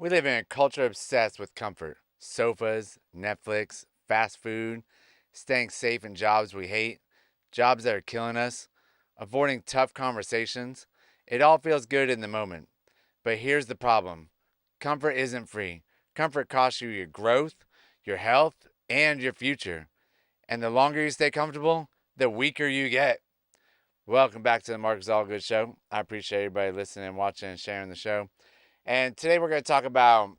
We live in a culture obsessed with comfort. Sofas, Netflix, fast food, staying safe in jobs we hate, jobs that are killing us, avoiding tough conversations. It all feels good in the moment. But here's the problem: comfort isn't free. Comfort costs you your growth, your health, and your future. And the longer you stay comfortable, the weaker you get. Welcome back to the Marcus Allgood Show. I appreciate everybody listening, watching, and sharing the show. And today we're going to talk about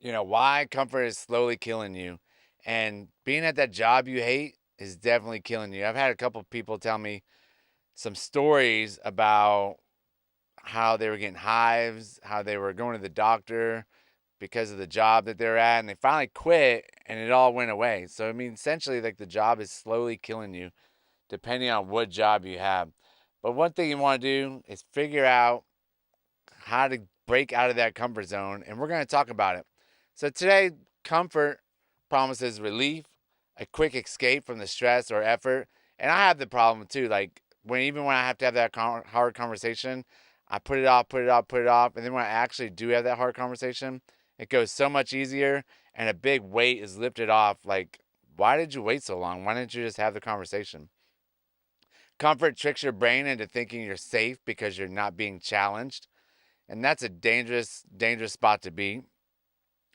why comfort is slowly killing you. And being at that job you hate is definitely killing you. I've had a couple of people tell me some stories about how they were getting hives, how they were going to the doctor because of the job that they're at, and they finally quit and it all went away. So, I mean, essentially, like the job is slowly killing you depending on what job you have. But one thing you want to do is figure out how to break out of that comfort zone, and we're going to talk about it. So today, comfort promises relief, a quick escape from the stress or effort. And I have the problem too. Like even when I have to have that hard conversation, I put it off, put it off, put it off, and then when I actually do have that hard conversation, it goes so much easier, and a big weight is lifted off. Like, why did you wait so long? Why didn't you just have the conversation? Comfort tricks your brain into thinking you're safe because you're not being challenged, and that's a dangerous, dangerous spot to be.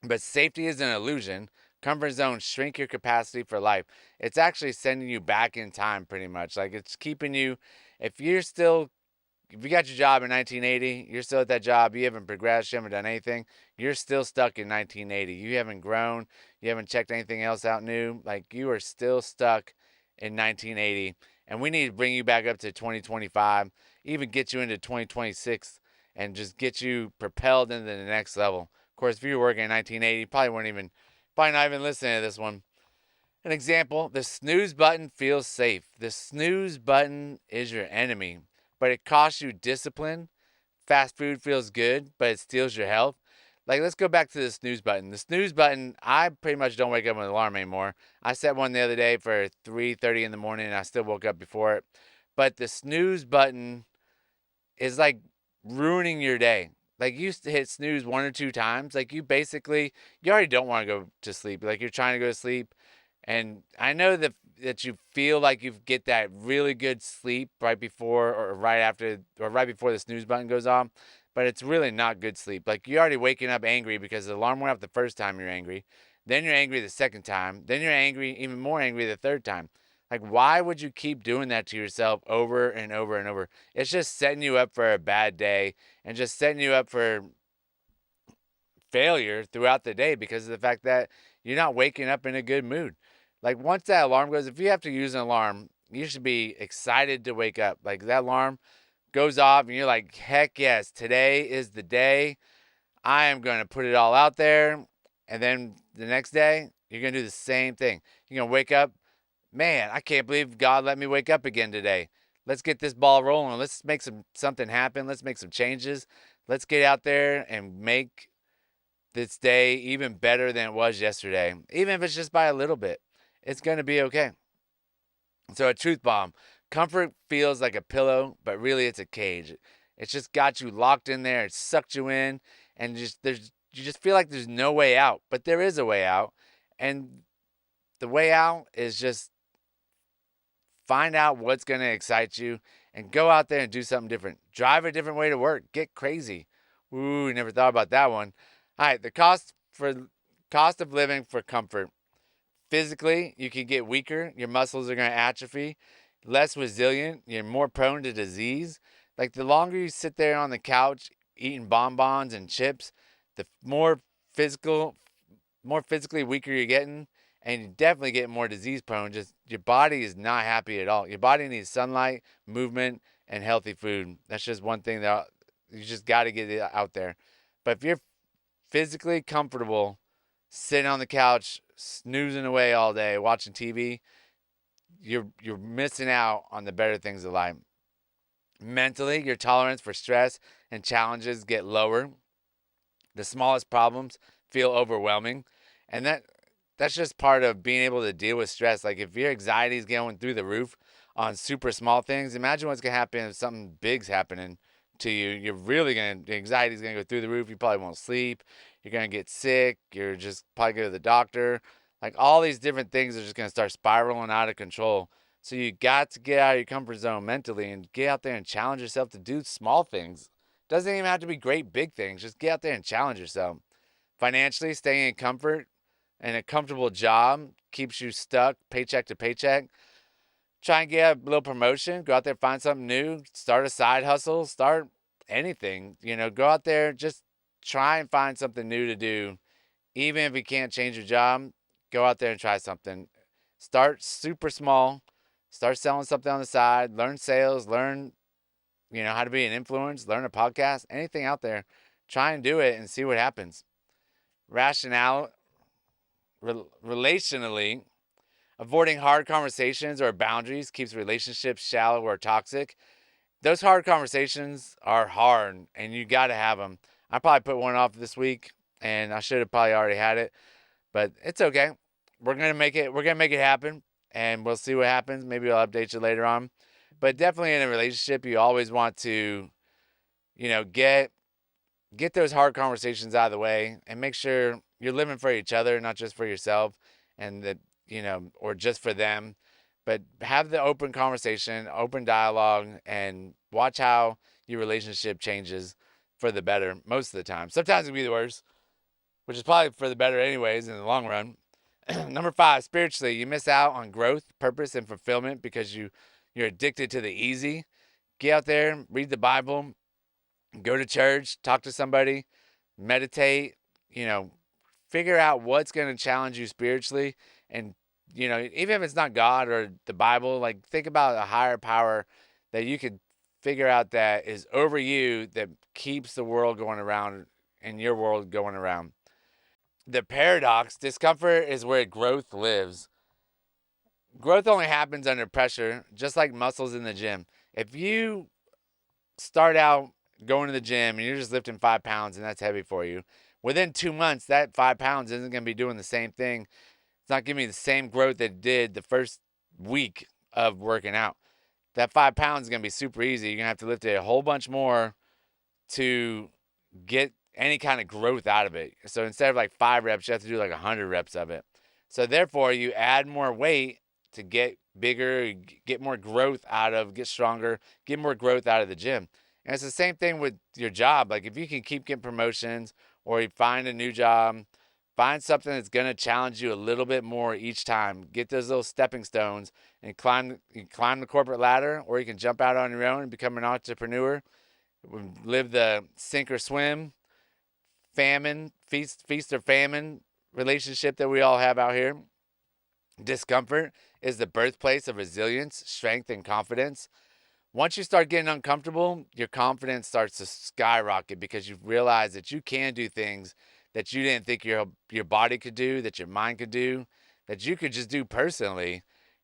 But safety is an illusion. Comfort zones shrink your capacity for life. It's actually sending you back in time, pretty much. Like it's keeping you, if you're still, if you got your job in 1980, you're still at that job, you haven't progressed, you haven't done anything, you're still stuck in 1980. You haven't grown, you haven't checked anything else out new. Like you are still stuck in 1980. And we need to bring you back up to 2025, even get you into 2026 and just get you propelled into the next level. Of course, if you were working in 1980, you probably not even listening to this one. An example: the snooze button feels safe. The snooze button is your enemy, but it costs you discipline. Fast food feels good, but it steals your health. Like, let's go back to the snooze button. The snooze button, I pretty much don't wake up with an alarm anymore. I set one the other day for 3:30 in the morning, and I still woke up before it. But the snooze button is like ruining your day. Like you used to hit snooze one or two times. Like you already don't want to go to sleep. Like you're trying to go to sleep. And I know that you feel like you get that really good sleep right before or right after or right before the snooze button goes off. But it's really not good sleep. Like you're already waking up angry because the alarm went off the first time you're angry. Then you're angry the second time. Then you're angry, even more angry the third time. Like, why would you keep doing that to yourself over and over and over? It's just setting you up for a bad day and just setting you up for failure throughout the day because of the fact that you're not waking up in a good mood. Like, once that alarm goes, if you have to use an alarm, you should be excited to wake up. Like, that alarm goes off and you're like, heck yes, today is the day. I am going to put it all out there. And then the next day, you're going to do the same thing. You're going to wake up. Man, I can't believe God let me wake up again today. Let's get this ball rolling. Let's make something happen. Let's make some changes. Let's get out there and make this day even better than it was yesterday. Even if it's just by a little bit, it's going to be okay. So a truth bomb. Comfort feels like a pillow, but really it's a cage. It's just got you locked in there. It sucked you in, and you just feel like there's no way out. But there is a way out, and the way out is just find out what's going to excite you and go out there and do something different. Drive a different way to work. Get crazy. Ooh, never thought about that one. All right, the cost of living for comfort. Physically, you can get weaker. Your muscles are going to atrophy. Less resilient. You're more prone to disease. Like the longer you sit there on the couch eating bonbons and chips, the more physically weaker you're getting, and you definitely get more disease prone. Just your body is not happy at all. Your body needs sunlight, movement, and healthy food. That's just one thing that you just got to get it out there. But if you're physically comfortable sitting on the couch, snoozing away all day, watching TV, you're missing out on the better things of life. Mentally, your tolerance for stress and challenges get lower. The smallest problems feel overwhelming, and that's just part of being able to deal with stress. Like if your anxiety is going through the roof on super small things, imagine what's gonna happen if something big's happening to you, the anxiety is going to go through the roof. You probably won't sleep. You're going to get sick. You're just probably go to the doctor. Like all these different things are just going to start spiraling out of control. So you got to get out of your comfort zone mentally and get out there and challenge yourself to do small things. Doesn't even have to be great big things. Just get out there and challenge yourself. Financially, staying in comfort and a comfortable job keeps you stuck paycheck to paycheck. Try and get a little promotion. Go out there, find something new. Start a side hustle. Start anything. Go out there, just try and find something new to do. Even if you can't change your job, go out there and try something. Start super small. Start selling something on the side. Learn sales. Learn, how to be an influencer. Learn a podcast. Anything out there. Try and do it and see what happens. Relationally, avoiding hard conversations or boundaries keeps relationships shallow or toxic. Those hard conversations are hard, and you got to have them. I probably put one off this week, and I should have probably already had it, but it's okay. We're gonna make it. We're gonna make it happen, and we'll see what happens. Maybe I'll update you later on. But definitely in a relationship, you always want to, get those hard conversations out of the way and make sure you're living for each other, not just for yourself, and that or just for them. But have the open conversation, open dialogue, and watch how your relationship changes for the better most of the time. Sometimes it'll be the worst, which is probably for the better anyways in the long run. Number 5, spiritually, you miss out on growth, purpose, and fulfillment because you're addicted to the easy. Get out there, read the Bible, go to church, talk to somebody, meditate, figure out what's going to challenge you spiritually. And, even if it's not God or the Bible, like think about a higher power that you could figure out that is over you, that keeps the world going around and your world going around. The paradox, discomfort is where growth lives. Growth only happens under pressure, just like muscles in the gym. If you start out going to the gym and you're just lifting 5 pounds and that's heavy for you, within 2 months, that 5 pounds isn't going to be doing the same thing. It's not giving you the same growth that it did the first week of working out. That 5 pounds is going to be super easy. You're going to have to lift it a whole bunch more to get any kind of growth out of it. So instead of like 5 reps, you have to do like 100 reps of it. So therefore, you add more weight to get bigger, get more growth get stronger, get more growth out of the gym. And it's the same thing with your job. Like if you can keep getting promotions or you find a new job, find something that's going to challenge you a little bit more each time. Get those little stepping stones and climb the corporate ladder, or you can jump out on your own and become an entrepreneur. Live the sink or swim, feast or famine relationship that we all have out here. Discomfort is the birthplace of resilience, strength, and confidence. Once you start getting uncomfortable, your confidence starts to skyrocket because you realize that you can do things that you didn't think your body could do, that your mind could do, that you could just do personally.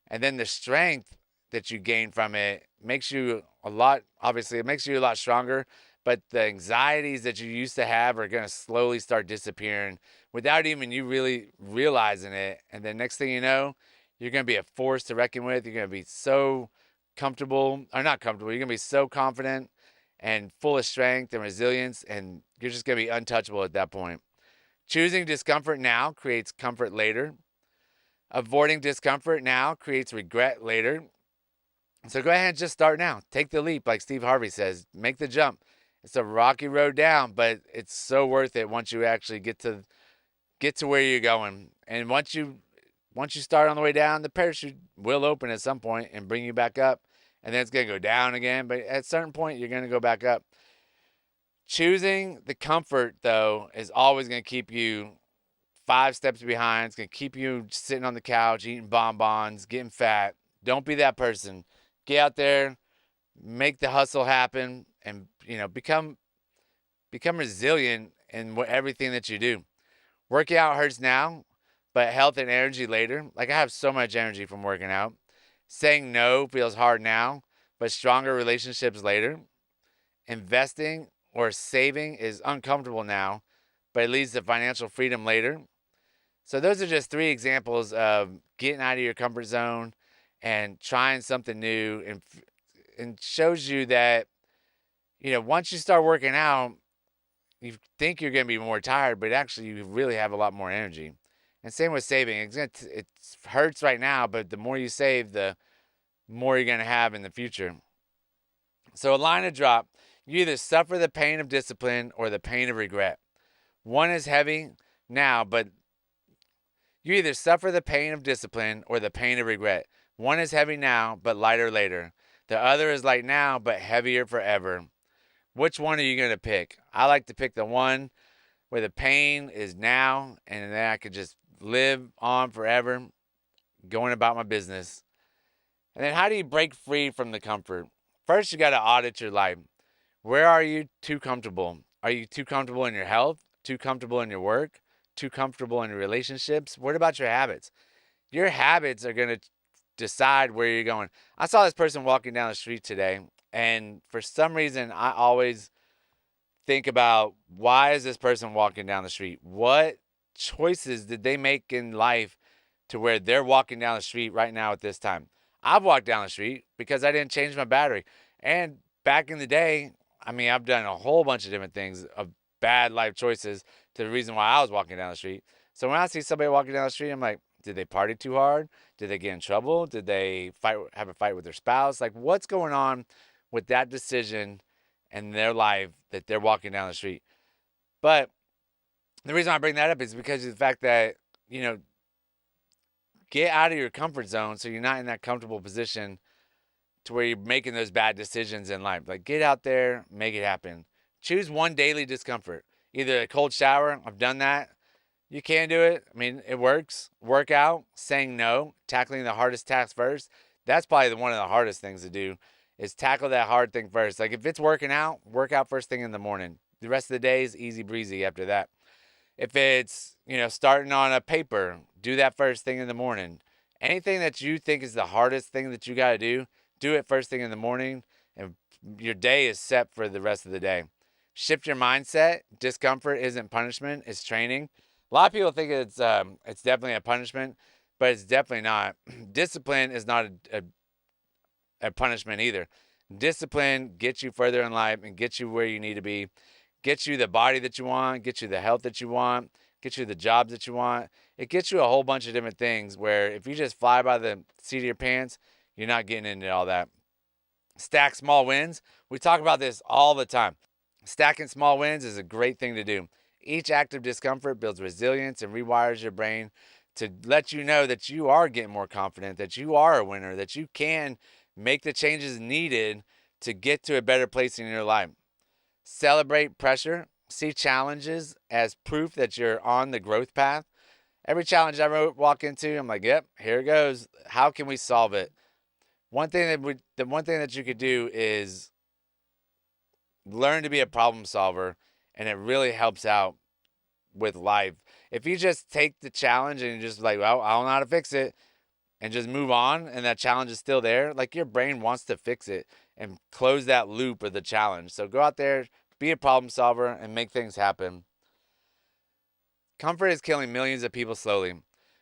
And then the strength that you gain from it makes you it makes you a lot stronger, but the anxieties that you used to have are going to slowly start disappearing without even you really realizing it. And then next thing you know, you're going to be a force to reckon with. You're going to be so comfortable, or not comfortable, you're going to be so confident and full of strength and resilience, and you're just going to be untouchable at that point. Choosing discomfort now creates comfort later. Avoiding discomfort now creates regret later. So go ahead and just start now. Take the leap, like Steve Harvey says. Make the jump. It's a rocky road down, but it's so worth it once you actually get to where you're going. And once you start on the way down, the parachute will open at some point and bring you back up. And then it's going to go down again. But at a certain point, you're going to go back up. Choosing the comfort, though, is always going to keep you 5 steps behind. It's going to keep you sitting on the couch, eating bonbons, getting fat. Don't be that person. Get out there, make the hustle happen, and become resilient in everything that you do. Working out hurts now, but health and energy later. Like I have so much energy from working out. Saying no feels hard now, but stronger relationships later. Investing or saving is uncomfortable now, but it leads to financial freedom later. So those are just 3 examples of getting out of your comfort zone and trying something new, and shows you that once you start working out, you think you're going to be more tired, but actually you really have a lot more energy. And same with saving. It hurts right now, but the more you save, the more you're going to have in the future. So a line to drop, you either suffer the pain of discipline or the pain of regret. One is heavy now, but you either suffer the pain of discipline or the pain of regret. One is heavy now, but lighter later. The other is light now, but heavier forever. Which one are you going to pick? I like to pick the one where the pain is now, and then I could just live on forever, going about my business. And then how do you break free from the comfort? First, you got to audit your life. Where are you too comfortable? Are you too comfortable in your health? Too comfortable in your work? Too comfortable in your relationships? What about your habits? Your habits are going to decide where you're going. I saw this person walking down the street today, and for some reason, I always think about, why is this person walking down the street? What choices did they make in life to where they're walking down the street right now at this time? I've walked down the street because I didn't change my battery. And back in the day, I've done a whole bunch of different things of bad life choices to the reason why I was walking down the street. So when I see somebody walking down the street, I'm like, did they party too hard? Did they get in trouble? Did they have a fight with their spouse? Like, what's going on with that decision and their life that they're walking down the street? But the reason I bring that up is because of the fact that, get out of your comfort zone so you're not in that comfortable position to where you're making those bad decisions in life. Like, get out there, make it happen. Choose one daily discomfort. Either a cold shower, I've done that. You can do it. It works. Work out, saying no, tackling the hardest task first. That's probably one of the hardest things to do, is tackle that hard thing first. Like, if it's working out, work out first thing in the morning. The rest of the day is easy breezy after that. If it's, starting on a paper, do that first thing in the morning. Anything that you think is the hardest thing that you got to do it first thing in the morning, and your day is set for the rest of the day. Shift your mindset. Discomfort isn't punishment, it's training. A lot of people think it's definitely a punishment, but it's definitely not. Discipline is not a punishment either. Discipline gets you further in life and gets you where you need to be. Gets you the body that you want, gets you the health that you want, gets you the jobs that you want. It gets you a whole bunch of different things where if you just fly by the seat of your pants, you're not getting into all that. Stack small wins. We talk about this all the time. Stacking small wins is a great thing to do. Each act of discomfort builds resilience and rewires your brain to let you know that you are getting more confident, that you are a winner, that you can make the changes needed to get to a better place in your life. Celebrate pressure. See challenges as proof that you're on the growth path. Every challenge I walk into, I'm like, yep, here it goes. How can we solve it? The one thing that you could do is learn to be a problem solver, and it really helps out with life. If you just take the challenge and you're just like, well, I don't know how to fix it, and just move on, and that challenge is still there, like, your brain wants to fix it and close that loop of the challenge. So go out there, be a problem solver, and make things happen. Comfort is killing millions of people slowly.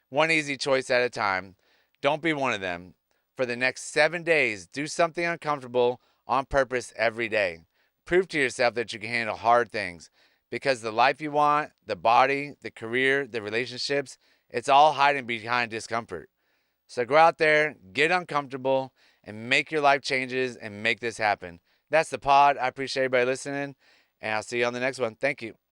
One easy choice at a time. Don't be one of them. For the next 7 days, do something uncomfortable on purpose every day. Prove to yourself that you can handle hard things, because the life you want, the body, the career, the relationships, it's all hiding behind discomfort. So go out there, get uncomfortable, and make your life changes and make this happen. That's the pod. I appreciate everybody listening, and I'll see you on the next one. Thank you.